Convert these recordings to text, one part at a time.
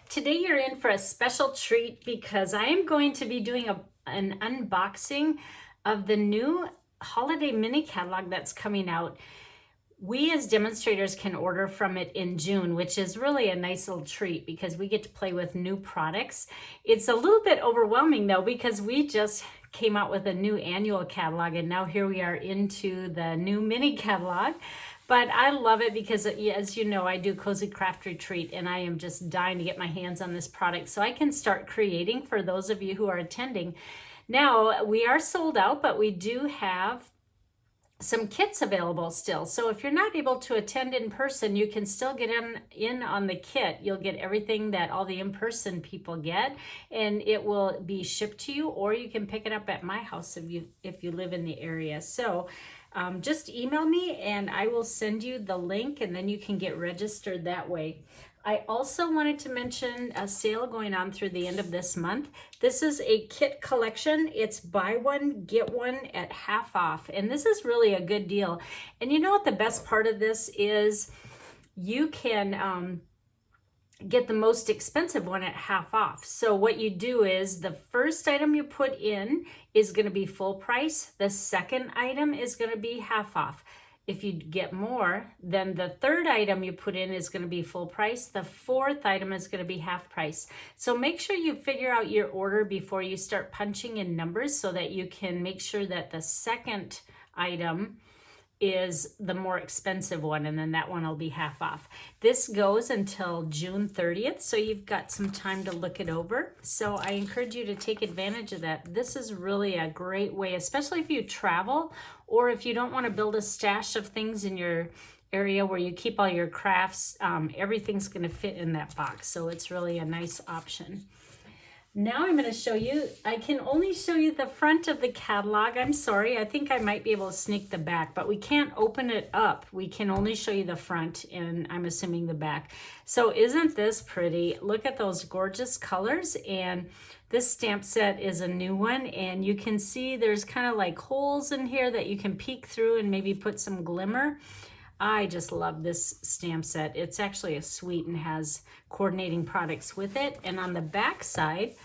Today you're in for a special treat because I am going to be doing an unboxing of the new holiday mini catalog that's coming out. We as demonstrators can order from it in June, which is really a nice little treat because we get to play with new products. It's a little bit overwhelming though because we just came out with a new annual catalog and now here we are into the new mini catalog. But I love it because, as you know, I do Cozy Craft Retreat and I am just dying to get my hands on this product so I can start creating for those of you who are attending. Now, we are sold out, but we do have some kits available still. So if you're not able to attend in person, you can still get in on the kit. You'll get everything that all the in-person people get, and it will be shipped to you, or you can pick it up at my house if you live in the area. So just email me and I will send you the link and then you can get registered that way. I also wanted to mention a sale going on through the end of this month. This is a kit collection. It's buy one, get one at half off. And this is really a good deal. And you know what the best part of this is? You can get the most expensive one at half off. So what you do is the first item you put in is going to be full price. The second item is going to be half off. If you get more, then the third item you put in is going to be full price. The fourth item is going to be half price. So make sure you figure out your order before you start punching in numbers so that you can make sure that the second item is the more expensive one, and then that one will be half off. This goes until June 30th, so you've got some time to look it over. So I encourage you to take advantage of that. This is really a great way, especially if you travel or if you don't want to build a stash of things in your area where you keep all your crafts. Everything's going to fit in that box, so it's really a nice option. Now I'm going to show you, I can only show you the front of the catalog. I'm sorry, I think I might be able to sneak the back, but we can't open it up. We can only show you the front and I'm assuming the back. So isn't this pretty? Look at those gorgeous colors, and this stamp set is a new one, and you can see there's kind of like holes in here that you can peek through and maybe put some glimmer. I just love this stamp set. It's actually a suite and has coordinating products with it. And on the back side,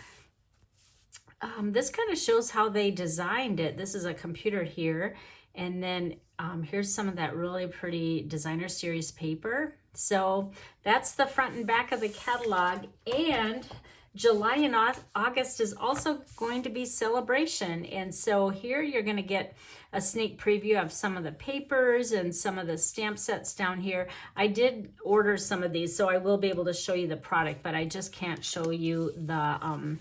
this kind of shows how they designed it. This is a computer here. And then here's some of that really pretty designer series paper. So that's the front and back of the catalog. And July and August is also going to be celebration. And so here you're going to get a sneak preview of some of the papers and some of the stamp sets down here. I did order some of these, so I will be able to show you the product, but I just can't show you the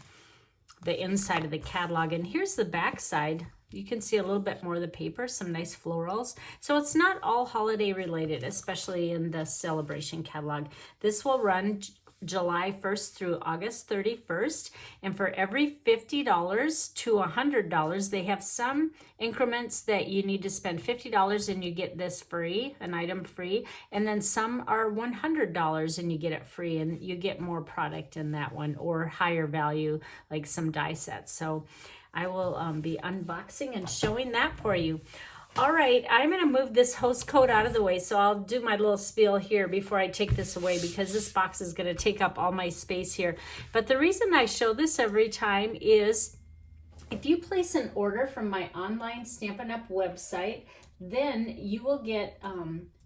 inside of the catalog. And here's the back side. You can see a little bit more of the paper, some nice florals. So it's not all holiday related, especially in the celebration catalog. This will run July 1st through August 31st, and for every $50 to $100, they have some increments that you need to spend $50 and you get this free, an item free, and then some are $100 and you get it free, and you get more product in that one or higher value like some die sets. So I will be unboxing and showing that for you. All right, I'm going to move this host coat out of the way, so I'll do my little spiel here before I take this away because this box is going to take up all my space here. But the reason I show this every time is if you place an order from my online Stampin' Up! Website, then you will get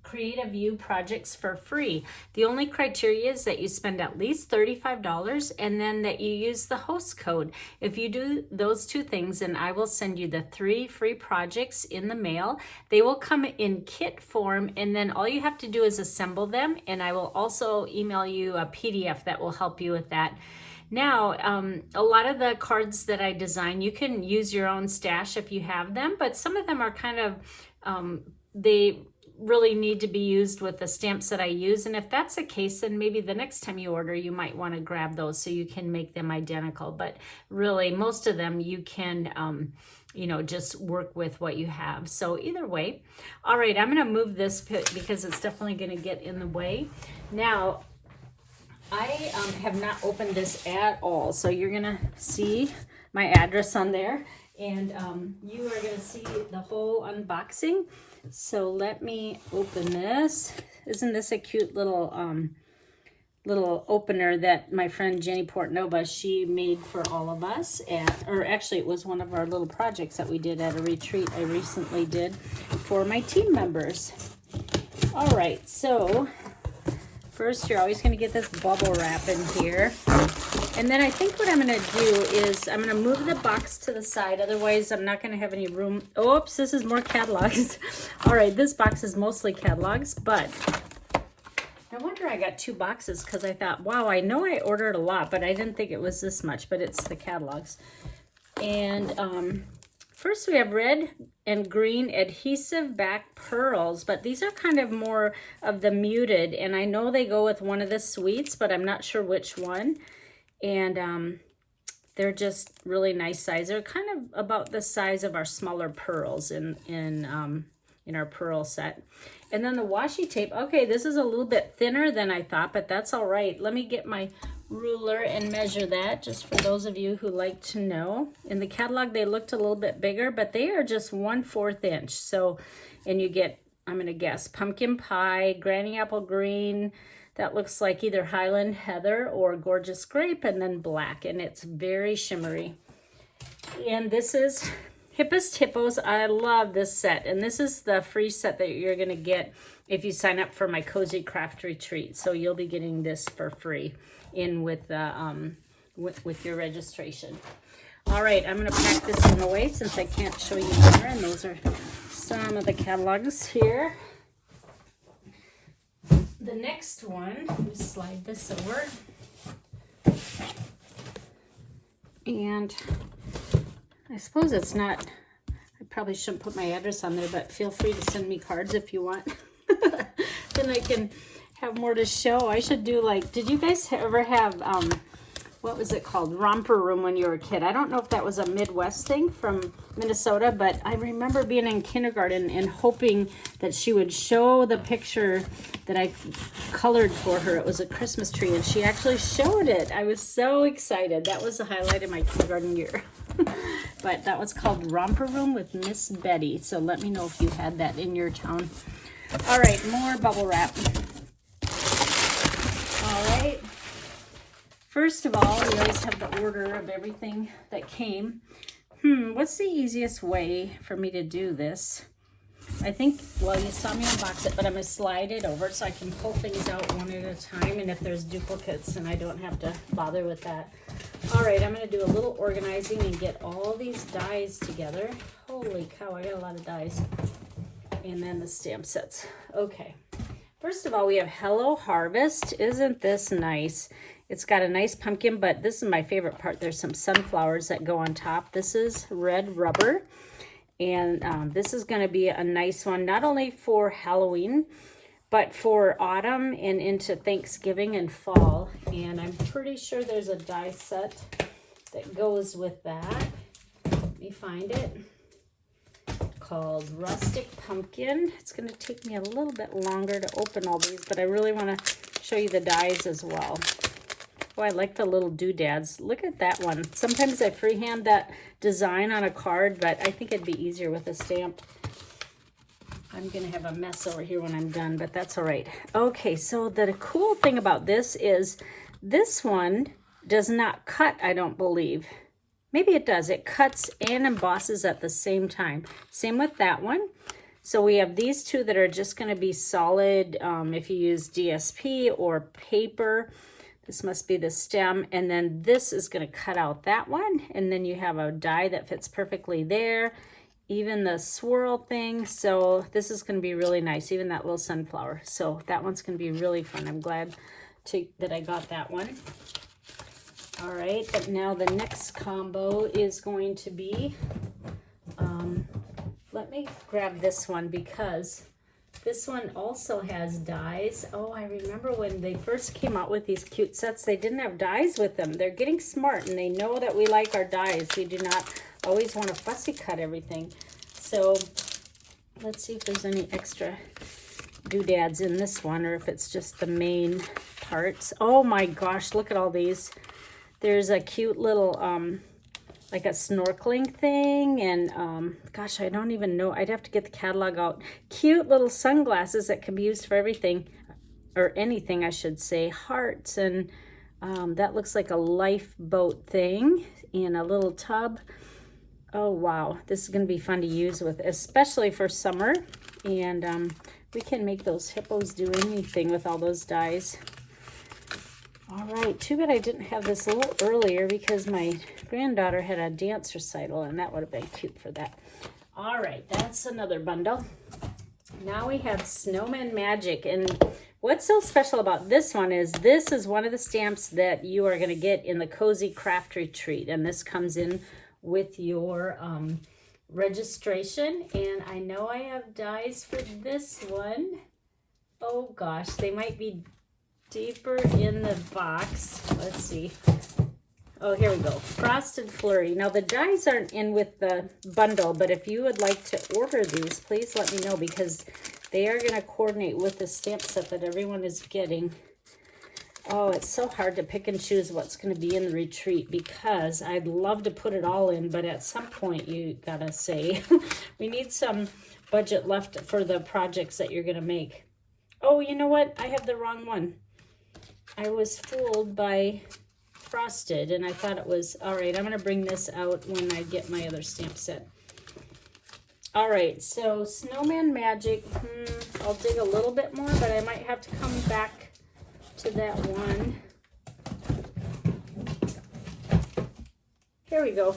Creative You projects for free. The only criteria is that you spend at least $35 and then that you use the host code. If you do those two things, then I will send you the 3 free projects in the mail. They will come in kit form, and then all you have to do is assemble them, and I will also email you a PDF that will help you with that. Now, a lot of the cards that I design, you can use your own stash if you have them, but some of them are kind of, they really need to be used with the stamps that I use. And if that's the case, then maybe the next time you order, you might want to grab those so you can make them identical. But really, most of them you can, you know, just work with what you have. So either way. All right, I'm going to move this because it's definitely going to get in the way. Now, I have not opened this at all. So you're going to see my address on there. And you are going to see the whole unboxing. So let me open this. Isn't this a cute little little opener that my friend Jenny Portnova, she made for all of us or actually it was one of our little projects that we did at a retreat I recently did for my team members. All right, so first you're always going to get this bubble wrap in here. And then I think what I'm going to do is I'm going to move the box to the side. Otherwise, I'm not going to have any room. Oops, this is more catalogs. All right, this box is mostly catalogs, but no wonder I got 2 boxes because I thought, wow, I know I ordered a lot, but I didn't think it was this much, but it's the catalogs. And first we have red and green adhesive back pearls, but these are kind of more of the muted, and I know they go with one of the sweets, but I'm not sure which one. And they're just really nice size. They're kind of about the size of our smaller pearls in our pearl set. And then the washi tape. Okay, this is a little bit thinner than I thought, but that's all right. Let me get my ruler and measure that, just for those of you who like to know. In the catalog, they looked a little bit bigger, but they are just 1/4 inch. So, and you get, I'm gonna guess, pumpkin pie, granny apple green, that looks like either Highland Heather or Gorgeous Grape, and then black, and it's very shimmery. And this is Hippest Hippos. I love this set, and this is the free set that you're gonna get if you sign up for my Cozy Craft Retreat. So you'll be getting this for free in with your registration. All right, I'm gonna pack this one away since I can't show you more, and those are some of the catalogs here. The next one, we slide this over, and I suppose it's not, I probably shouldn't put my address on there, but feel free to send me cards if you want. Then I can have more to show. I should do like, did you guys ever have, what was it called? Romper room when you were a kid. I don't know if that was a Midwest thing from Minnesota, but I remember being in kindergarten and hoping that she would show the picture that I colored for her. It was a Christmas tree, and she actually showed it. I was so excited. That was the highlight of my kindergarten year. But that was called Romper Room with Miss Betty. So let me know if you had that in your town. All right, more bubble wrap. All right. First of all, we always have the order of everything that came. What's the easiest way for me to do this? I think, well, you saw me unbox it, but I'm going to slide it over so I can pull things out one at a time, and if there's duplicates, and I don't have to bother with that. All right, I'm going to do a little organizing and get all these dies together. Holy cow, I got a lot of dies. And then the stamp sets. Okay. First of all, we have Hello Harvest. Isn't this nice? It's got a nice pumpkin, but this is my favorite part. There's some sunflowers that go on top. This is red rubber, and this is going to be a nice one, not only for Halloween, but for autumn and into Thanksgiving and fall. And I'm pretty sure there's a die set that goes with that. Let me find it. Called Rustic Pumpkin. It's going to take me a little bit longer to open all these, but I really want to show you the dies as well. Oh, I like the little doodads. Look at that one. Sometimes I freehand that design on a card, but I think it'd be easier with a stamp. I'm going to have a mess over here when I'm done, but that's all right. Okay, so the cool thing about this is this one does not cut, I don't believe. Maybe it does. It cuts and embosses at the same time. Same with that one. So we have these two that are just going to be solid if you use DSP or paper. This must be the stem. And then this is going to cut out that one. And then you have a die that fits perfectly there. Even the swirl thing. So this is going to be really nice. Even that little sunflower. So that one's going to be really fun. I'm glad that I got that one. All right, but now the next combo is going to be, let me grab this one because this one also has dies. Oh, I remember when they first came out with these cute sets, they didn't have dies with them. They're getting smart and they know that we like our dies. We do not always want to fussy cut everything. So let's see if there's any extra doodads in this one or if it's just the main parts. Oh my gosh, look at all these. There's a cute little, like a snorkeling thing, and gosh, I don't even know. I'd have to get the catalog out. Cute little sunglasses that can be used for everything. or anything I should say, hearts, and that looks like a lifeboat thing in a little tub. Oh wow, this is going to be fun to use with, especially for summer. And we can make those hippos do anything with all those dies. All right, too bad I didn't have this a little earlier because my granddaughter had a dance recital and that would have been cute for that. All right, that's another bundle. Now we have Snowmen Magic, and what's so special about this one is this is one of the stamps that you are going to get in the Cozy Craft Retreat, and this comes in with your registration. And I know I have dies for this one. Oh gosh, they might be deeper in the box. Let's see. Oh, here we go. Frosted Flurry. Now, the dies aren't in with the bundle, but if you would like to order these, please let me know, because they are going to coordinate with the stamp set that everyone is getting. Oh, it's so hard to pick and choose what's going to be in the retreat, because I'd love to put it all in, but at some point you got to say, we need some budget left for the projects that you're going to make. Oh, you know what? I have the wrong one. I was fooled by Frosted, and I thought it was, all right, I'm going to bring this out when I get my other stamp set. All right, so Snowman Magic, I'll dig a little bit more, but I might have to come back to that one. Here we go.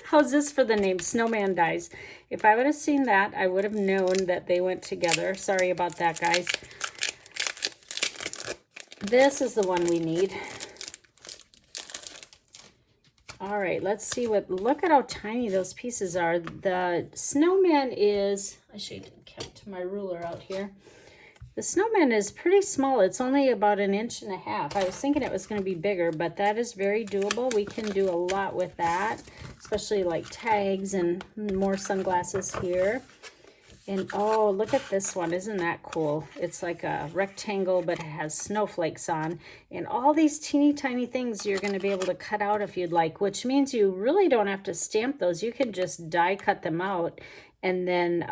How's this for the name? Snowman Dies. If I would have seen that, I would have known that they went together. Sorry about that, guys. This is the one we need. All right, let's see what, look at how tiny those pieces are. The snowman is, I should have kept my ruler out here. The snowman is pretty small. It's only about 1.5 inches. I was thinking it was going to be bigger, but that is very doable. We can do a lot with that, especially like tags and more sunglasses here. And oh, look at this one. Isn't that cool? It's like a rectangle, but it has snowflakes on. And all these teeny tiny things you're going to be able to cut out if you'd like, which means you really don't have to stamp those. You can just die cut them out and then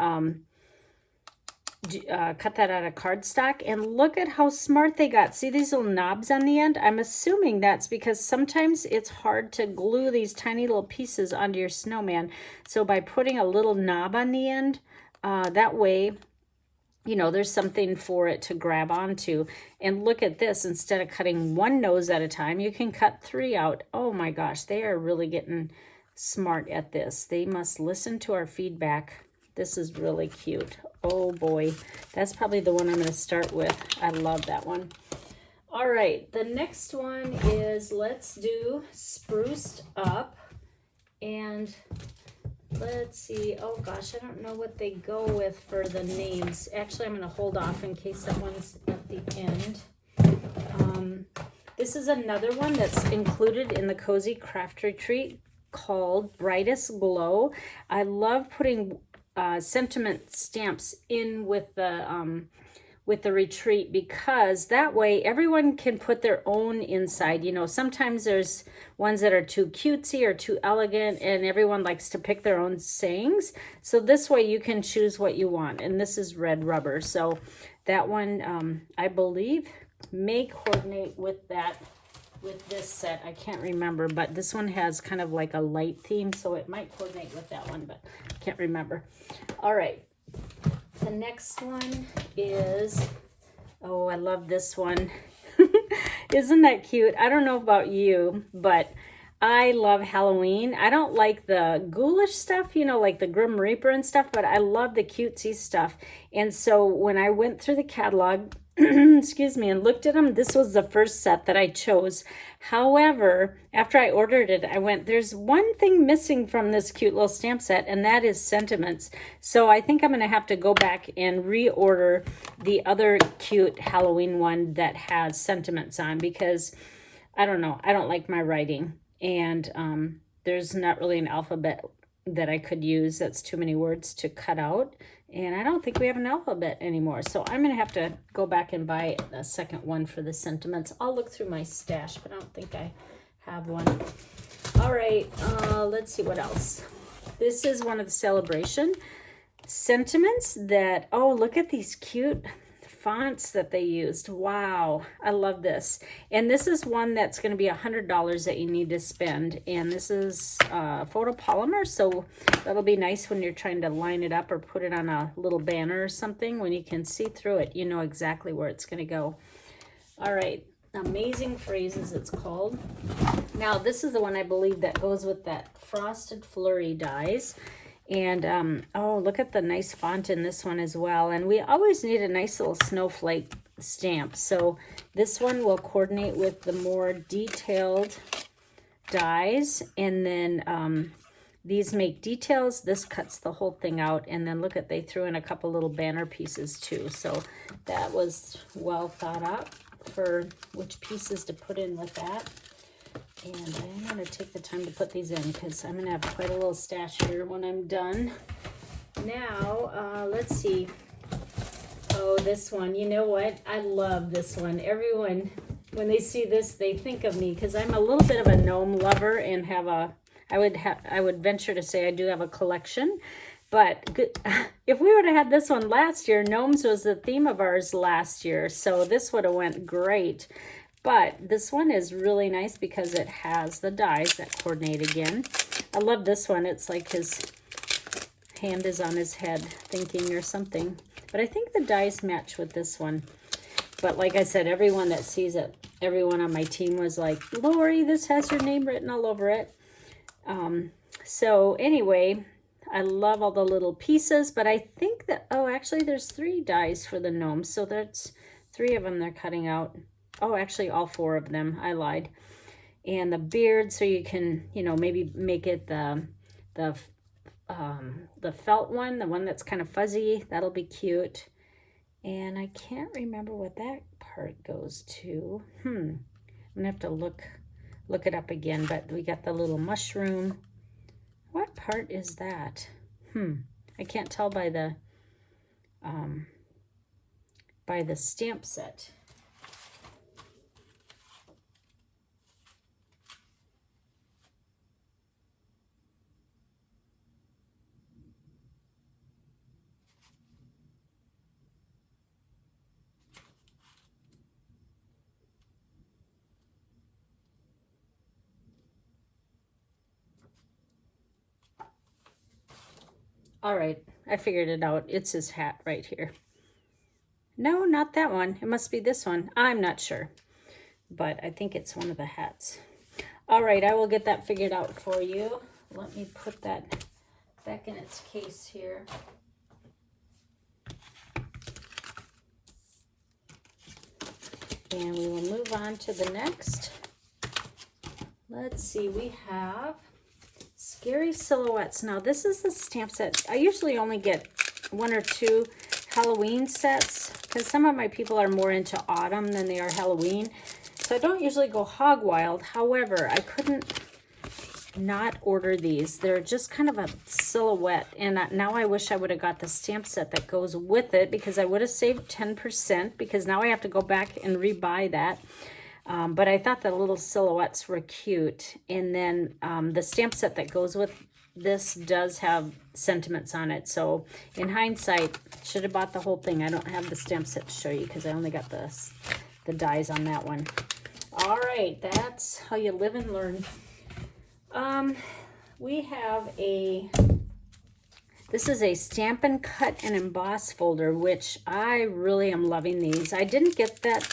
cut that out of cardstock. And look at how smart they got. See these little knobs on the end? I'm assuming that's because sometimes it's hard to glue these tiny little pieces onto your snowman. So by putting a little knob on the end, that way, you know, there's something for it to grab onto. And look at this. Instead of cutting one nose at a time, you can cut 3 out. Oh my gosh, they are really getting smart at this. They must listen to our feedback. This is really cute. Oh boy, that's probably the one I'm going to start with. I love that one. All right, the next one is, let's do Spruced Up. And let's see. Oh gosh, I don't know what they go with for the names. Actually, I'm going to hold off in case that one's at the end. This is another one that's included in the Cozy Craft Retreat called Brightest Glow. I love putting sentiment stamps in with the retreat, because that way everyone can put their own inside. You know, sometimes there's ones that are too cutesy or too elegant, and everyone likes to pick their own sayings. So this way you can choose what you want. And this is red rubber. So that one, I believe, may coordinate with that, with this set. I can't remember, but this one has kind of like a light theme, so it might coordinate with that one, but I can't remember. All right. The next one is, oh, I love this one. Isn't that cute? I don't know about you, but I love Halloween. I don't like the ghoulish stuff, you know, like the Grim Reaper and stuff, but I love the cutesy stuff. And so when I went through the catalog, excuse me, and looked at them, this was the first set that I chose. However, after I ordered it, I went, there's one thing missing from this cute little stamp set, and that is sentiments. So I think I'm going to have to go back and reorder the other cute Halloween one that has sentiments on, because I don't know, I don't like my writing, and there's not really an alphabet that I could use. That's too many words to cut out. And I don't think we have an alphabet anymore. So I'm going to have to go back and buy a second one for the sentiments. I'll look through my stash, but I don't think I have one. All right, let's see what else. This is one of the celebration sentiments that, oh, look at these cute fonts that they used. Wow, I love this. And this is one that's going to be $100 that you need to spend. And this is photopolymer, so that'll be nice when you're trying to line it up or put it on a little banner or something. When you can see through it, you know exactly where it's going to go. All right, Amazing Phrases it's called. Now, this is the one I believe that goes with that Frosted Flurry dies. And, oh, look at the nice font in this one as well. And we always need a nice little snowflake stamp. So this one will coordinate with the more detailed dies. And then these make details. This cuts the whole thing out. And then look at, they threw in a couple little banner pieces too. So that was well thought out for which pieces to put in with that. And I'm going to take the time to put these in because I'm going to have quite a little stash here when I'm done. Now, let's see. Oh, this one. You know what? I love this one. Everyone, when they see this, they think of me because I'm a little bit of a gnome lover and have a, I would venture to say I do have a collection. But if we would have had this one last year, gnomes was the theme of ours last year. So this would have went great. But this one is really nice because it has the dies that coordinate again. I love this one. It's like his hand is on his head thinking or something. But I think the dies match with this one. But like I said, everyone that sees it, everyone on my team was like, Lorri, this has your name written all over it. So anyway, I love all the little pieces. But I think that, oh, actually there's 3 dies for the gnomes. So that's 3 of them they're cutting out. Oh, actually all 4 of them. I lied. And the beard, so you can, you know, maybe make it the felt one, the one that's kind of fuzzy. That'll be cute. And I can't remember what that part goes to. I'm gonna have to look it up again. But we got the little mushroom. What part is that? I can't tell by the stamp set. All right, I figured it out. It's his hat right here. No, not that one. It must be this one. I'm not sure, but I think it's one of the hats. All right, I will get that figured out for you. Let me put that back in its case here. And we will move on to the next. Let's see, we have Scary Silhouettes. Now, this is the stamp set. I usually only get 1 or 2 Halloween sets because some of my people are more into autumn than they are Halloween. So I don't usually go hog wild. However, I couldn't not order these. They're just kind of a silhouette. And now I wish I would have got the stamp set that goes with it because I would have saved 10% because now I have to go back and rebuy that. But I thought the little silhouettes were cute. And then the stamp set that goes with this does have sentiments on it. So in hindsight, should have bought the whole thing. I don't have the stamp set to show you because I only got the dies on that one. All right, that's how you live and learn. We have this is a Stamp and Cut and Emboss folder, which I really am loving these. I didn't get that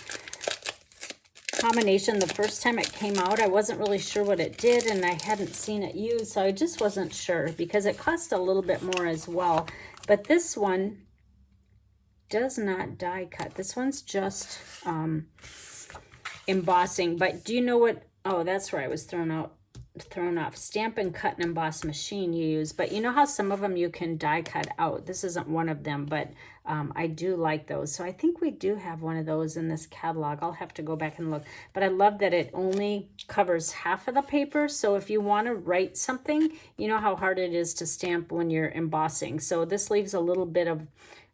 combination the first time it came out. I wasn't really sure what it did and I hadn't seen it used, so I just wasn't sure because it cost a little bit more as well. But this one does not die cut. This one's just embossing. But do you know what? Oh, that's where I was thrown off. Stamp and Cut and Emboss machine you use. But you know how some of them you can die cut out? This isn't one of them, but I do like those. So I think we do have one of those in this catalog. I'll have to go back and look. But I love that it only covers half of the paper. So if you want to write something, you know how hard it is to stamp when you're embossing. So this leaves a little bit of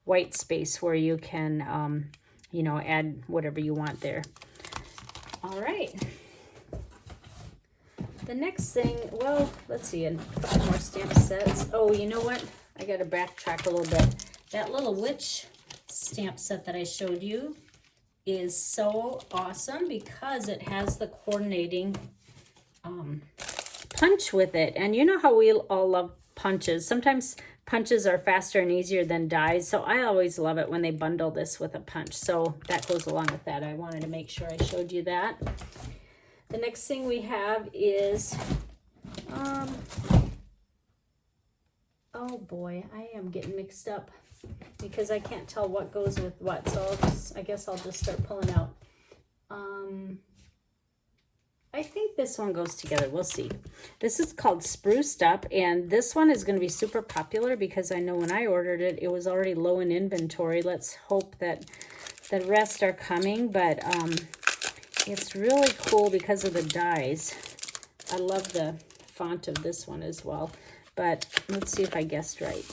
white space where you can, you know, add whatever you want there. All right. The next thing, well, let's see, and 5 more stamp sets. Oh, you know what? I got to backtrack a little bit. That little witch stamp set that I showed you is so awesome because it has the coordinating punch with it. And you know how we all love punches. Sometimes punches are faster and easier than dies, so I always love it when they bundle this with a punch. So that goes along with that. I wanted to make sure I showed you that. The next thing we have is oh boy, I am getting mixed up because I can't tell what goes with what, so I guess I'll just start pulling out. I think this one goes together. We'll see. This is called Spruced Up, and this one is going to be super popular because I know when I ordered it, it was already low in inventory. Let's hope that the rest are coming, but it's really cool because of the dies. I love the font of this one as well, but let's see if I guessed right.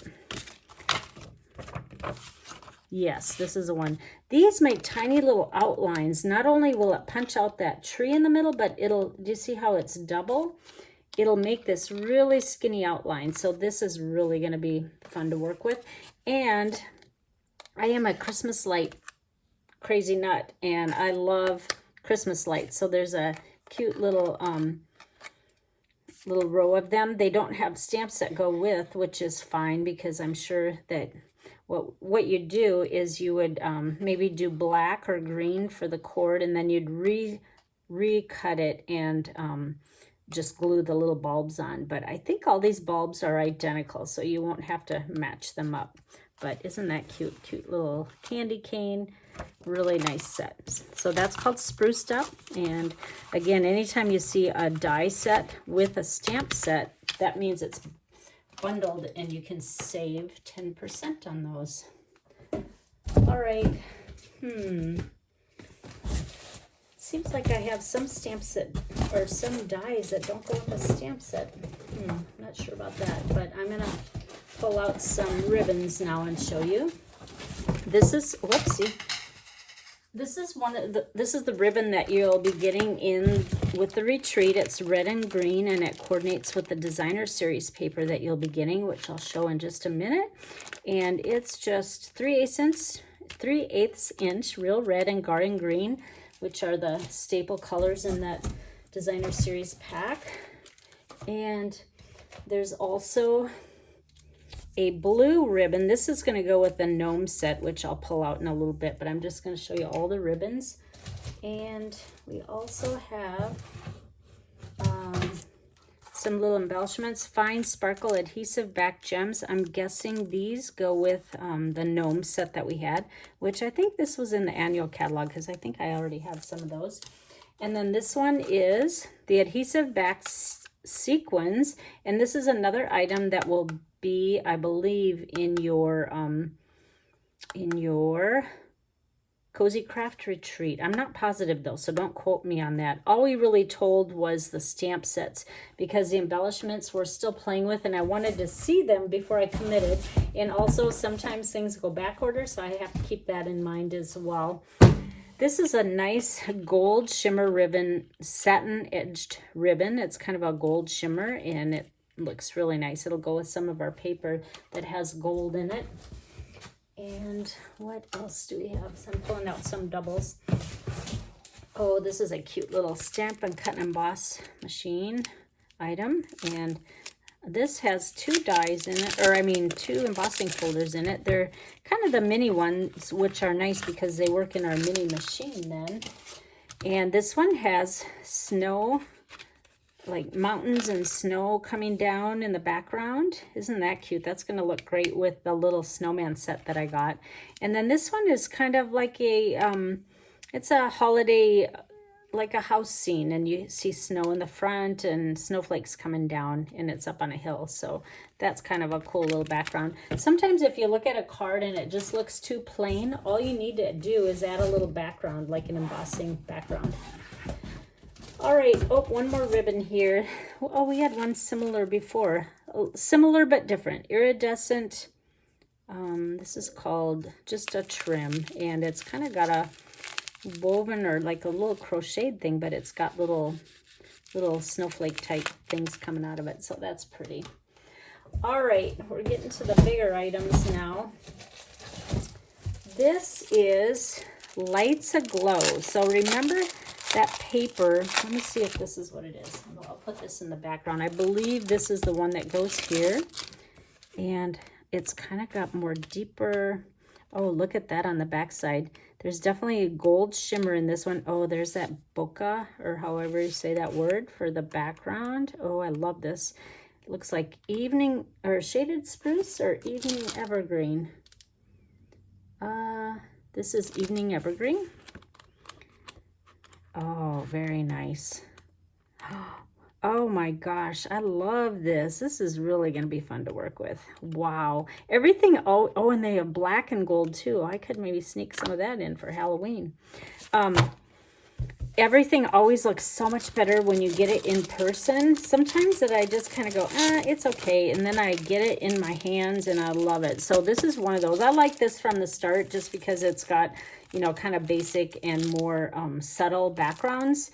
Yes, this is the one. These make tiny little outlines. Not only will it punch out that tree in the middle, but do you see how it's double? It'll make this really skinny outline. So this is really going to be fun to work with. And I am a Christmas light crazy nut, and I love Christmas lights. So there's a cute little little row of them. They don't have stamps that go with, which is fine because I'm sure that what you do is you would maybe do black or green for the cord, and then you'd recut it and just glue the little bulbs on. But I think all these bulbs are identical, so you won't have to match them up. But isn't that cute? Cute little candy cane. Really nice set. So that's called Spruced Up. And again, anytime you see a die set with a stamp set, that means it's bundled and you can save 10% on those. All right. Seems like I have some stamps that, or some dies that don't go with a stamp set. Not sure about that, but I'm gonna pull out some ribbons now and show you. This is, whoopsie. This is this is the ribbon that you'll be getting in with the retreat. It's red and green, and it coordinates with the designer series paper that you'll be getting, which I'll show in just a minute. And it's just 3/8 inch real red and garden green, which are the staple colors in that designer series pack. And there's also a blue ribbon. This is going to go with the gnome set, which I'll pull out in a little bit, but I'm just going to show you all the ribbons. And we also have some little embellishments, fine sparkle adhesive back gems. I'm guessing these go with the gnome set that we had, which I think this was in the annual catalog because I think I already have some of those. And then this one is the adhesive back sequins, and this is another item that will be, I believe, in your Cozy Craft Retreat. I'm not positive though, so don't quote me on that. All we really told was the stamp sets because the embellishments we're still playing with, and I wanted to see them before I committed. And also sometimes things go back order, so I have to keep that in mind as well. This is a nice gold shimmer ribbon, satin edged ribbon. It's kind of a gold shimmer, and it looks really nice. It'll go with some of our paper that has gold in it. And what else do we have? So I'm pulling out some doubles. Oh, this is a cute little stamp and cut and emboss machine item. And this has two dies in it, or I mean two embossing folders in it. They're kind of the mini ones, which are nice because they work in our mini machine then. And this one has snow, like mountains and snow coming down in the background. Isn't that cute? That's going to look great with the little snowman set that I got. And then this one is kind of like a, it's a holiday, like a house scene, and you see snow in the front and snowflakes coming down, and it's up on a hill. So that's kind of a cool little background. Sometimes if you look at a card and it just looks too plain, all you need to do is add a little background, like an embossing background. All right, oh, one more ribbon here. Oh, we had one similar before. Similar but different. Iridescent. This is called just a trim, and it's kind of got a woven or like a little crocheted thing, but it's got little snowflake type things coming out of it, so that's pretty. All right, we're getting to the bigger items now. this is Lights Aglow. So remember that paper. Let me see if this is what it is. I'll put this in the background. I believe this is the one that goes here. And it's kind of got more deeper. Oh, look at that on the back side. There's definitely a gold shimmer in this one. Oh, there's that bokeh, or however you say that word, for the background. Oh, I love this. It looks like evening, or shaded spruce, or evening evergreen. This is evening evergreen. Oh, very nice. Oh my gosh, I love this. This is really going to be fun to work with. Wow. Everything, oh, and they have black and gold too. I could maybe sneak some of that in for Halloween. Everything always looks so much better when you get it in person. Sometimes that I just kind of go, it's okay. And then I get it in my hands and I love it. So this is one of those. I like this from the start just because it's got, you know, kind of basic and more subtle backgrounds.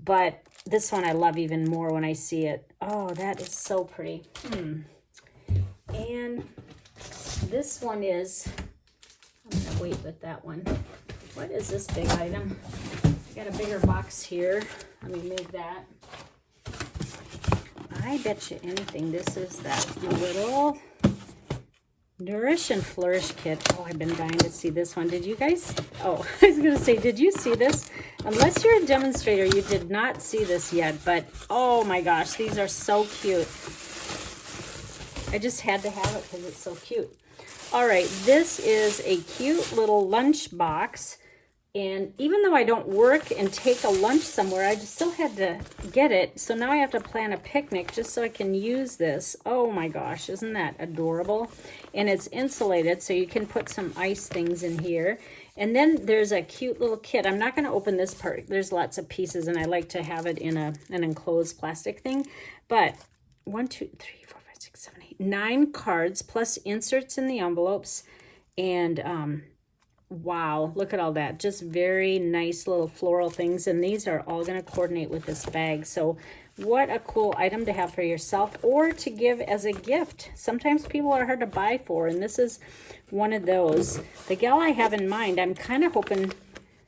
But this one I love even more when I see it. Oh, that is so pretty. And this one is, I'm going to wait with that one. What is this big item? Got a bigger box here. Let me move that. I bet you anything this is that little Nourish and Flourish Kit. Oh, I've been dying to see this one. Did you guys? Oh, I was going to say, did you see this? Unless you're a demonstrator, you did not see this yet. But, oh my gosh, these are so cute. I just had to have it because it's so cute. All right, this is a cute little lunch box. And even though I don't work and take a lunch somewhere, I just still had to get it. So now I have to plan a picnic just so I can use this. Oh my gosh, isn't that adorable? And it's insulated, so you can put some ice things in here. And then there's a cute little kit. I'm not going to open this part. There's lots of pieces, and I like to have it in an enclosed plastic thing. But 1, 2, 3, 4, 5, 6, 7, 8, 9 cards plus inserts in the envelopes. And wow, look at all that. Just very nice little floral things. And these are all going to coordinate with this bag. So what a cool item to have for yourself or to give as a gift. Sometimes people are hard to buy for, and this is one of those. The gal I have in mind, I'm kind of hoping,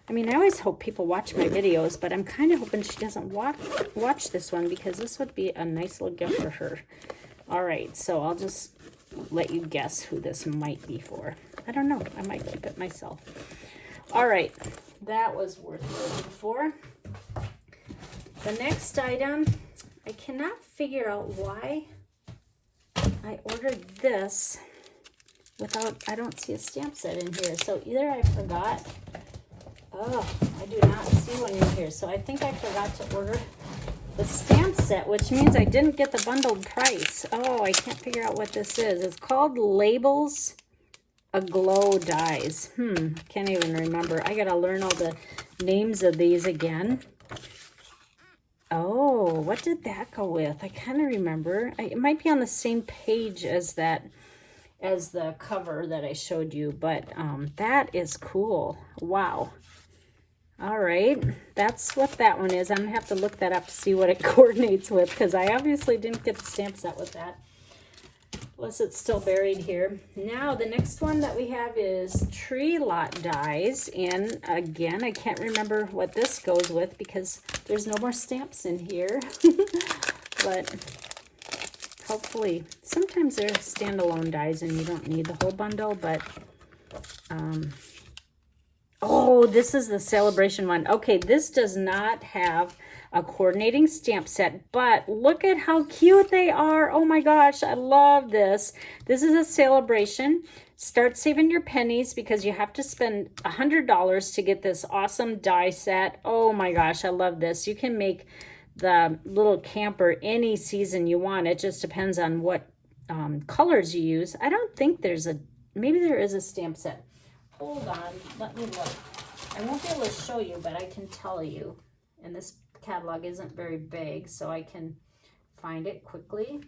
I mean, I always hope people watch my videos, but I'm kind of hoping she doesn't watch this one because this would be a nice little gift for her. All right, so I'll just let you guess who this might be for. I don't know. I might keep it myself. All right. That was worth looking for. The next item, I cannot figure out why I ordered this without, I don't see a stamp set in here. So either I forgot. Oh, I do not see one in here. So I think I forgot to order the stamp set, which means I didn't get the bundled price. Oh, I can't figure out what this is. It's called Labels Aglow Dies. Can't even remember. I gotta learn all the names of these again. Oh, what did that go with? I kind of remember. It might be on the same page as that, as the cover that I showed you, but that is cool. Wow. All right, that's what that one is. I'm gonna have to look that up to see what it coordinates with, because I obviously didn't get the stamp set with that, unless it's still buried here. Now the next one that we have is Tree Lot Dies, and again, I can't remember what this goes with because there's no more stamps in here. But hopefully, sometimes they're standalone dies and you don't need the whole bundle, but oh, this is the Celebration one. Okay, this does not have a coordinating stamp set, but look at how cute they are. Oh my gosh, I love this. This is a Celebration. Start saving your pennies because you have to spend $100 to get this awesome die set. Oh my gosh, I love this. You can make the little camper any season you want. It just depends on what colors you use. I don't think there's a, maybe there is a stamp set. Hold on, let me look. I won't be able to show you, but I can tell you. And this catalog isn't very big, so I can find it quickly.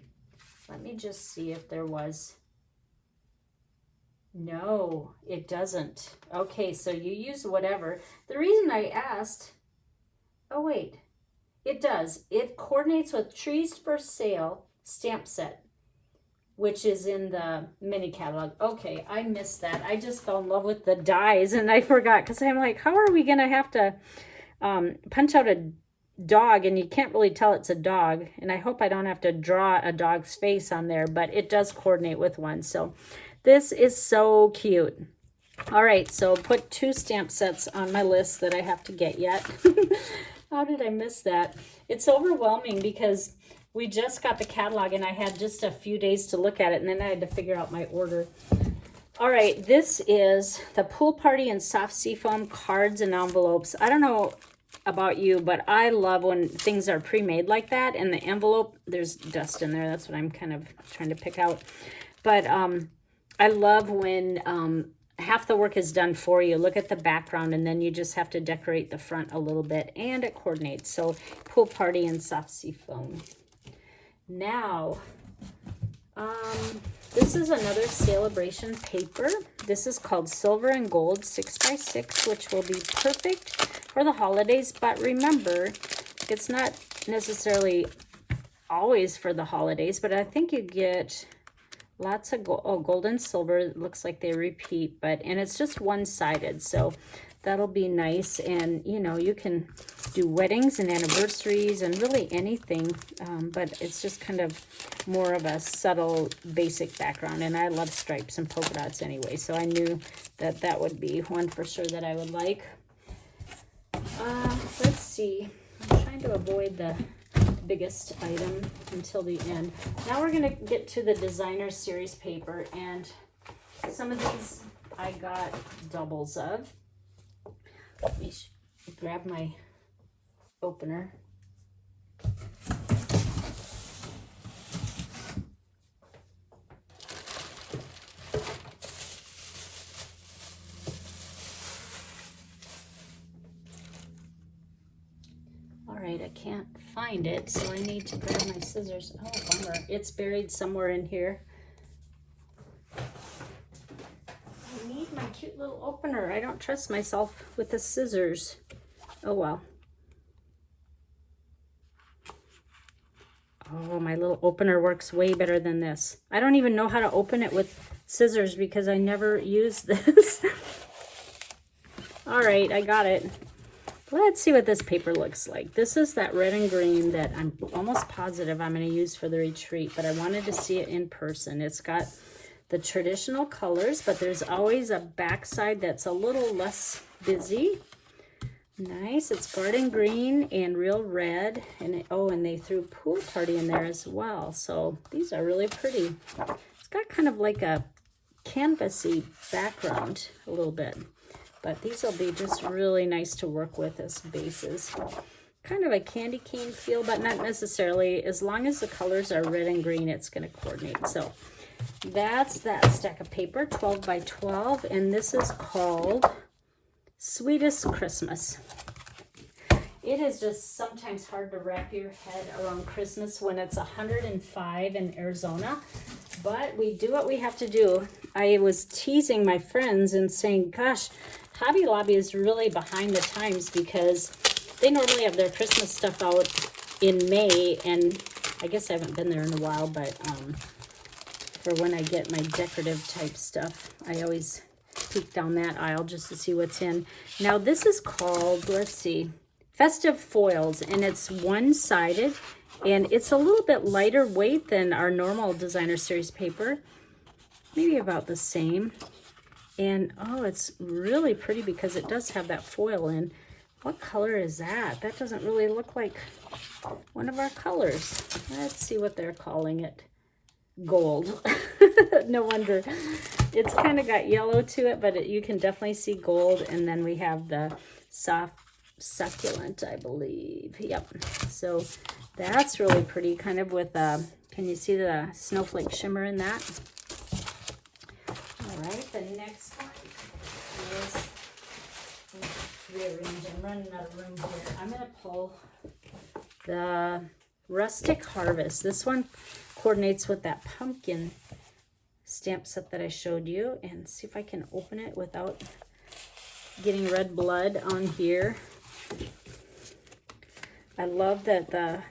Let me just see if there was. No, it doesn't. Okay, so you use whatever. The reason I asked, oh wait, it does. It coordinates with Trees for Sale stamp set. which is in the mini catalog. Okay, I missed that. I just fell in love with the dies and I forgot, because I'm like, how are we gonna have to punch out a dog, and you can't really tell it's a dog, and I hope I don't have to draw a dog's face on there, but it does coordinate with one. So this is so cute. All right, so put 2 stamp sets on my list that I have to get yet. How did I miss that? It's overwhelming because we just got the catalog and I had just a few days to look at it, and then I had to figure out my order. All right, this is the Pool Party and Soft Seafoam cards and envelopes. I don't know about you, but I love when things are pre-made like that, and the envelope, there's dust in there. That's what I'm kind of trying to pick out. But I love when half the work is done for you. Look at the background, and then you just have to decorate the front a little bit, and it coordinates. So Pool Party and Soft Seafoam. Now, this is another celebration paper. This is called Silver and Gold 6x6, which will be perfect for the holidays. But remember, it's not necessarily always for the holidays, but I think you get lots of gold and silver. It looks like they repeat, and it's just one-sided, so that'll be nice. And you know, you can do weddings and anniversaries and really anything, but it's just kind of more of a subtle basic background, and I love stripes and polka dots anyway, so I knew that that would be one for sure that I would like. Let's see, I'm trying to avoid the biggest item until the end. Now we're going to get to the designer series paper, and some of these I got doubles of. Let me grab my opener. Alright, I can't find it, so I need to grab my scissors. Oh, bummer. It's buried somewhere in here. I need my cute little opener. I don't trust myself with the scissors. Oh, well. Oh, my little opener works way better than this. I don't even know how to open it with scissors because I never use this. All right, I got it. Let's see what this paper looks like. This is that red and green that I'm almost positive I'm going to use for the retreat, but I wanted to see it in person. It's got the traditional colors, but there's always a backside that's a little less busy. Nice. It's garden green and real red, and and they threw Pool Party in there as well. So these are really pretty. It's got kind of like a canvasy background a little bit, but these will be just really nice to work with as bases. Kind of a candy cane feel, but not necessarily. As long as the colors are red and green, it's going to coordinate. So that's that stack of paper, 12 by 12, and this is called Sweetest Christmas. It is just sometimes hard to wrap your head around Christmas when it's 105 in Arizona, but we do what we have to do. I was teasing my friends and saying, gosh, Hobby Lobby is really behind the times because they normally have their Christmas stuff out in May, and I guess I haven't been there in a while, but for when I get my decorative type stuff, I always peek down that aisle just to see what's in. Now this is called, let's see, Festive Foils, and it's one-sided, and it's a little bit lighter weight than our normal designer series paper, maybe about the same. And oh, it's really pretty because it does have that foil in. What color is that? That doesn't really look like one of our colors. Let's see what they're calling it. Gold. No wonder. It's kind of got yellow to it, but you can definitely see gold. And then we have the soft succulent, I believe. Yep. So that's really pretty, kind of with can you see the snowflake shimmer in that? All right, the next one is, rearrange. I'm running out of room here. I'm going to pull the Rustic Harvest. This one coordinates with that pumpkin stamp set that I showed you, and see if I can open it without getting red blood on here. I love that the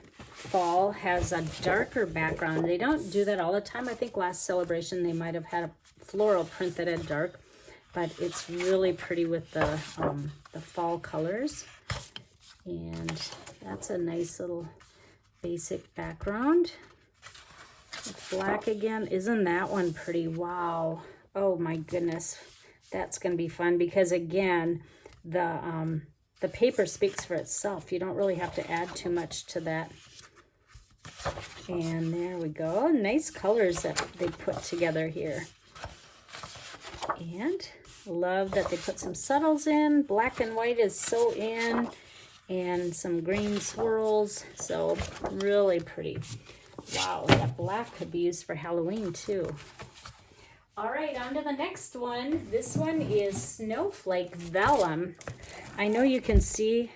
fall has a darker background. They don't do that all the time. I think last celebration they might have had a floral print that had dark, but it's really pretty with the fall colors. And that's a nice little basic background. With black again. Isn't that one pretty? Wow. Oh my goodness. That's going to be fun because again, the paper speaks for itself. You don't really have to add too much to that. And there we go. Nice colors that they put together here. And love that they put some subtles in. Black and white is so in. And some green swirls. So really pretty. Wow, that black could be used for Halloween too. All right, on to the next one. This one is Snowflake Vellum. I know you can see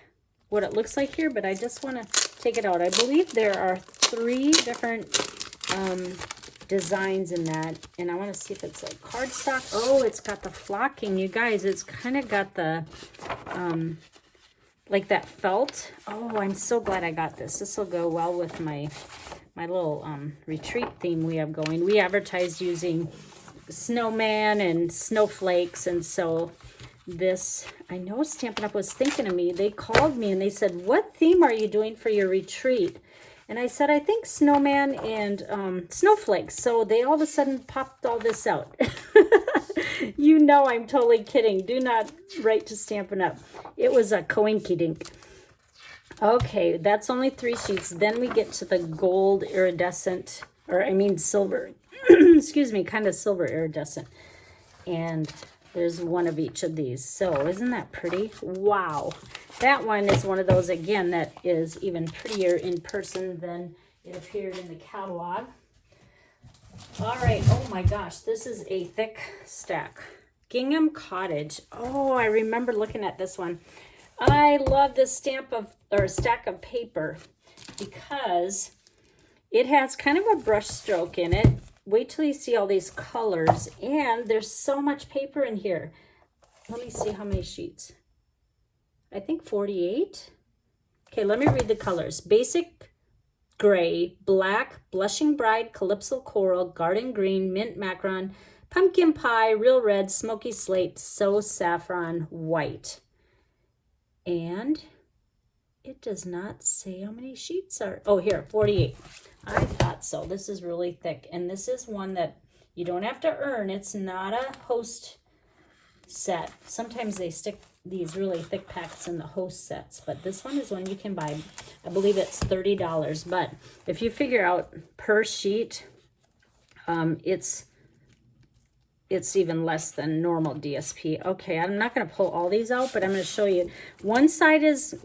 what it looks like here, but I just want to take it out. I believe there are 3 different designs in that, and I want to see if it's like cardstock. Oh, it's got the flocking, you guys. It's kind of got the like that felt. Oh, I'm so glad I got this. This will go well with my little retreat theme we have going. We advertised using snowman and snowflakes, and so this, I know Stampin' Up! Was thinking of me. They called me and they said, what theme are you doing for your retreat? And I said, I think snowman and snowflakes. So they all of a sudden popped all this out. You know I'm totally kidding. Do not write to Stampin' Up! It was a coinky-dink. Okay, that's only 3 sheets. Then we get to the gold iridescent, or I mean silver, excuse me, kind of silver iridescent. And there's 1 of each of these. So isn't that pretty? Wow. That one is one of those, again, that is even prettier in person than it appeared in the catalog. All right. Oh my gosh, this is a thick stack. Gingham Cottage. Oh, I remember looking at this one. I love this stack of paper because it has kind of a brush stroke in it. Wait till you see all these colors, and there's so much paper in here. Let me see how many sheets. I think 48. Okay, let me read the colors. Basic gray, black, blushing bride, calypso coral, garden green, mint macaron, pumpkin pie, real red, smoky slate, so saffron, white. And it does not say how many sheets are. Oh, here, 48. I thought so. This is really thick. And this is one that you don't have to earn. It's not a host set. Sometimes they stick these really thick packs in the host sets, but this one is one you can buy. I believe it's $30. But if you figure out per sheet, it's even less than normal DSP. Okay, I'm not going to pull all these out, but I'm going to show you. One side is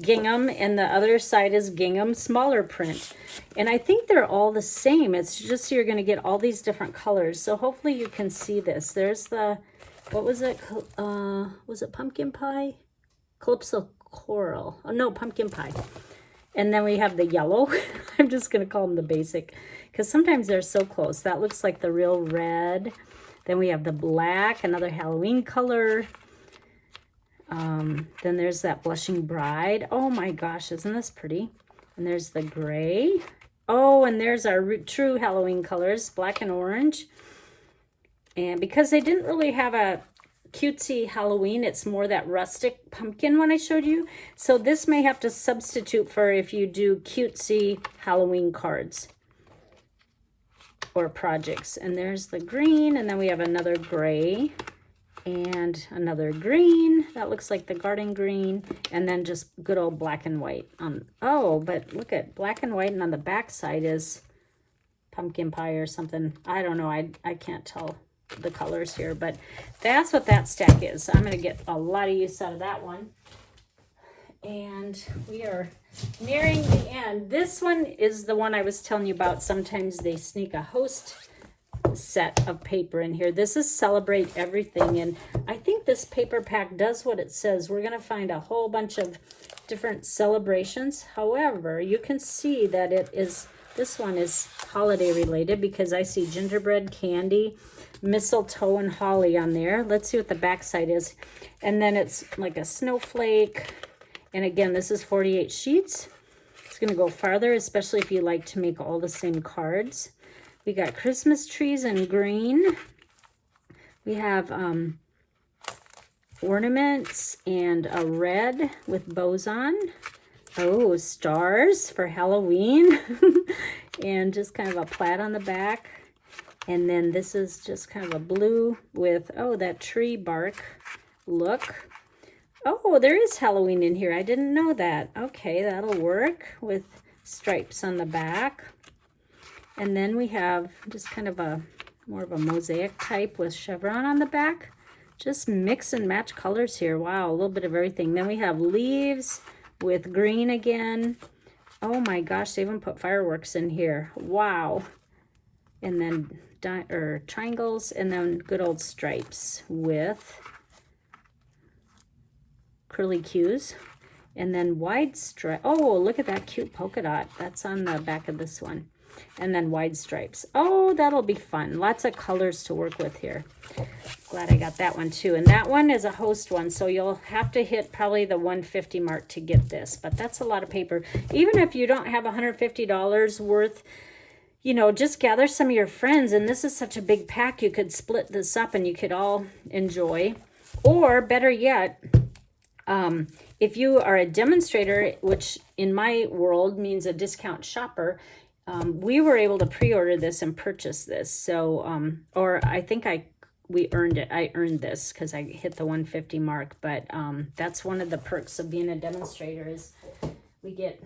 gingham and the other side is gingham smaller print, and I think they're all the same. It's just you're going to get all these different colors, so hopefully you can see this. There's the, what was it, was it pumpkin pie, calypso coral, oh no, pumpkin pie. And then we have the yellow. I'm just going to call them the basic because sometimes they're so close. That looks like the real red. Then we have the black, another Halloween color. Then there's that blushing bride. Oh my gosh, isn't this pretty? And there's the gray. Oh, and there's our true Halloween colors, black and orange. And because they didn't really have a cutesy Halloween, it's more that rustic pumpkin one I showed you. So this may have to substitute for if you do cutesy Halloween cards or projects. And there's the green, and then we have another gray and another green that looks like the garden green, and then just good old black and white. Oh, but look at black and white, and on the back side is pumpkin pie or something. I don't know. I can't tell the colors here, but that's what that stack is. I'm going to get a lot of use out of that one. And we are nearing the end. This one is the one I was telling you about. Sometimes they sneak a host set of paper in here. This is Celebrate Everything, and I think this paper pack does what it says. We're going to find a whole bunch of different celebrations. However, you can see that it is, this one is holiday related because I see gingerbread candy, mistletoe, and holly on there. Let's see what the back side is. And then it's like a snowflake. And again, this is 48 sheets. It's going to go farther, especially if you like to make all the same cards. We got Christmas trees in green. We have ornaments and a red with bows on. Oh, stars for Halloween. And just kind of a plaid on the back. And then this is just kind of a blue with, oh, that tree bark look. Oh, there is Halloween in here. I didn't know that. Okay, that'll work with stripes on the back. And then we have just kind of a more of a mosaic type with chevron on the back. Just mix and match colors here. Wow, a little bit of everything. Then we have leaves with green again. Oh my gosh, they even put fireworks in here. Wow. And then triangles, and then good old stripes with curly cues. And then wide stripe. Oh, look at that cute polka dot. That's on the back of this one. And then wide stripes. Oh, that'll be fun. Lots of colors to work with here. Glad I got that one too. And that one is a host one, so you'll have to hit probably the 150 mark to get this. But that's a lot of paper. Even if you don't have $150 worth, you know, just gather some of your friends. And this is such a big pack. You could split this up and you could all enjoy. Or better yet, if you are a demonstrator, which in my world means a discount shopper, we were able to pre-order this and purchase this. So, or I think we earned it. I earned this because I hit the 150 mark. But that's one of the perks of being a demonstrator is we get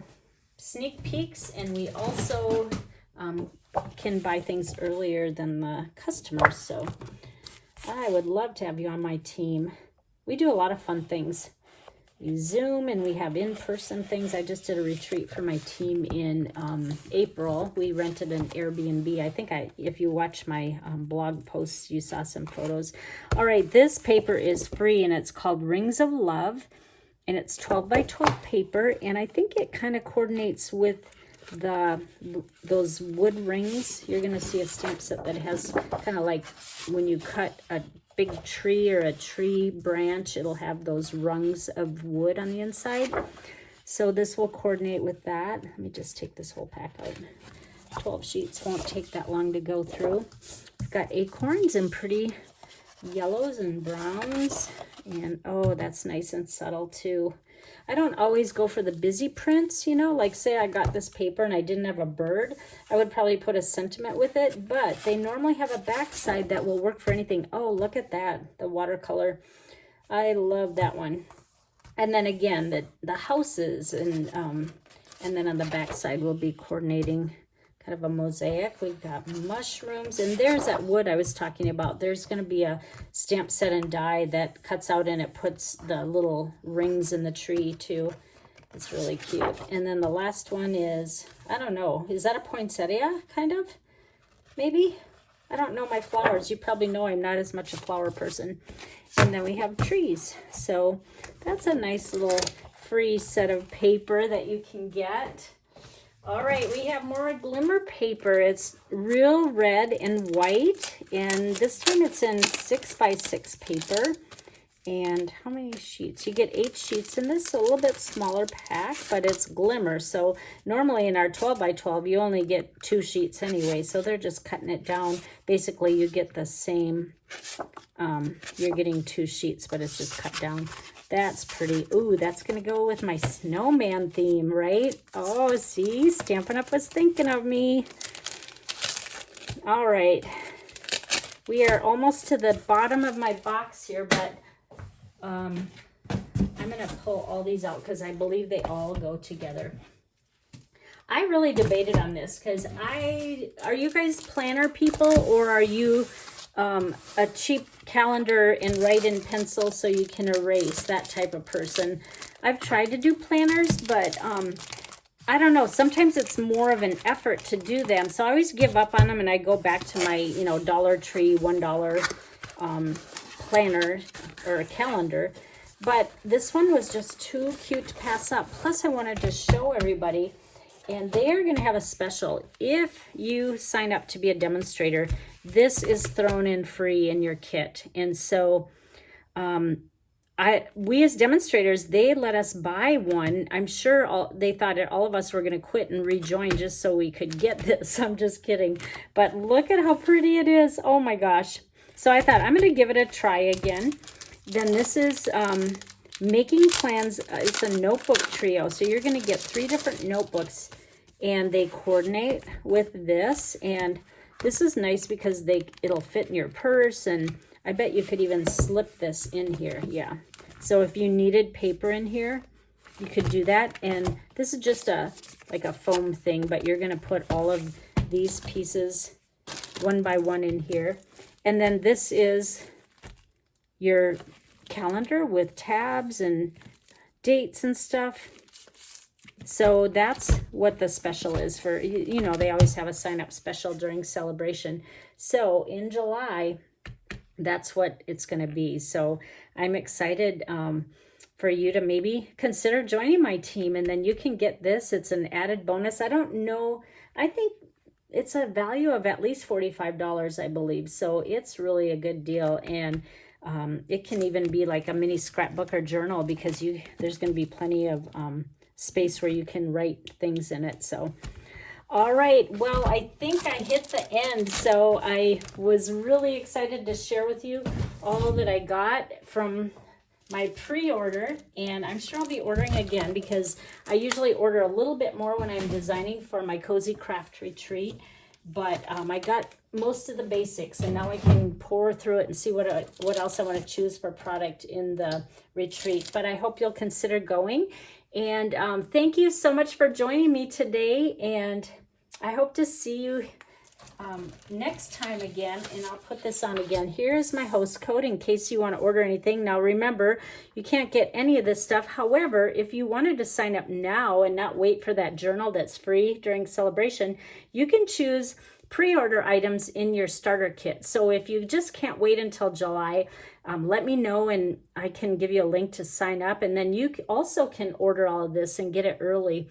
sneak peeks, and we also can buy things earlier than the customers. So I would love to have you on my team. We do a lot of fun things. We Zoom and we have in-person things. I just did a retreat for my team in April. We rented an Airbnb. I think if you watch my blog posts, you saw some photos. All right, this paper is free and it's called Rings of Love, and it's 12 by 12 paper, and I think it kind of coordinates with those wood rings. You're going to see a stamp set that has kind of like when you cut a big tree or a tree branch, it'll have those rungs of wood on the inside. So this will coordinate with that. Let me just take this whole pack out. 12 sheets won't take that long to go through. I've got acorns and pretty yellows and browns, and oh, that's nice and subtle too. I don't always go for the busy prints, you know, like say I got this paper and I didn't have a bird, I would probably put a sentiment with it, but they normally have a backside that will work for anything. Oh, look at that, the watercolor. I love that one. And then again, the houses, and then on the backside we'll be coordinating kind of a mosaic. We've got mushrooms, and there's that wood I was talking about. There's going to be a stamp set and die that cuts out and it puts the little rings in the tree too. It's really cute. And then the last one is, I don't know, is that a poinsettia kind of? Maybe? I don't know my flowers. You probably know I'm not as much a flower person. And then we have trees. So that's a nice little free set of paper that you can get. All right, we have more glimmer paper. It's real red and white, and this time it's in 6 by 6 paper. And how many sheets? You get 8 sheets in this, so a little bit smaller pack, but it's glimmer. So normally in our 12 by 12, you only get 2 sheets anyway, so they're just cutting it down. Basically, you get the same, you're getting 2 sheets, but it's just cut down. That's pretty. Ooh, that's going to go with my snowman theme, right? Oh, see? Stampin' Up! Was thinking of me. All right. We are almost to the bottom of my box here, but I'm going to pull all these out because I believe they all go together. I really debated on this because are you guys planner people, or are you a cheap calendar and write in pencil so you can erase, that type of person? I've tried to do planners, but I don't know, sometimes it's more of an effort to do them, so I always give up on them and I go back to my, you know, Dollar Tree $1 planner or a calendar. But this one was just too cute to pass up. Plus I wanted to show everybody, and they are going to have a special. If you sign up to be a demonstrator, this is thrown in free in your kit. And so we as demonstrators, they let us buy one. I'm sure they thought all of us were going to quit and rejoin just so we could get this. I'm just kidding. But look at how pretty it is. Oh my gosh. So I thought I'm going to give it a try again. Then this is Making Plans. It's a notebook trio. So you're going to get 3 different notebooks, and they coordinate with this. And this is nice because it'll fit in your purse, and I bet you could even slip this in here. Yeah. So if you needed paper in here, you could do that. And this is just like a foam thing, but you're going to put all of these pieces one by one in here. And then this is your calendar with tabs and dates and stuff. So that's what the special is for, you know, they always have a sign up special during celebration. So in July, that's what it's going to be. So I'm excited for you to maybe consider joining my team, and then you can get this. It's an added bonus. I don't know. I think it's a value of at least $45, I believe. So it's really a good deal. And it can even be like a mini scrapbook or journal, because there's going to be plenty of space where you can write things in it. So all right, well, I think I hit the end, so I was really excited to share with you all that I got from my pre-order, and I'm sure I'll be ordering again because I usually order a little bit more when I'm designing for my Cozy Craft Retreat, but I got most of the basics, and now I can pour through it and see what else I want to choose for product in the retreat. But I hope you'll consider going. And thank you so much for joining me today, and I hope to see you next time again. And I'll put this on again. Here's my host code in case you want to order anything. Now remember, you can't get any of this stuff. However, if you wanted to sign up now and not wait for that journal that's free during celebration, you can choose pre-order items in your starter kit. So if you just can't wait until July, let me know and I can give you a link to sign up, and then you also can order all of this and get it early.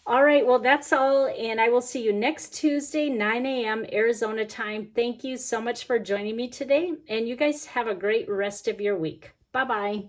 All right, well, that's all, and I will see you next Tuesday, 9 a.m. Arizona time. Thank you so much for joining me today, and you guys have a great rest of your week. Bye-bye.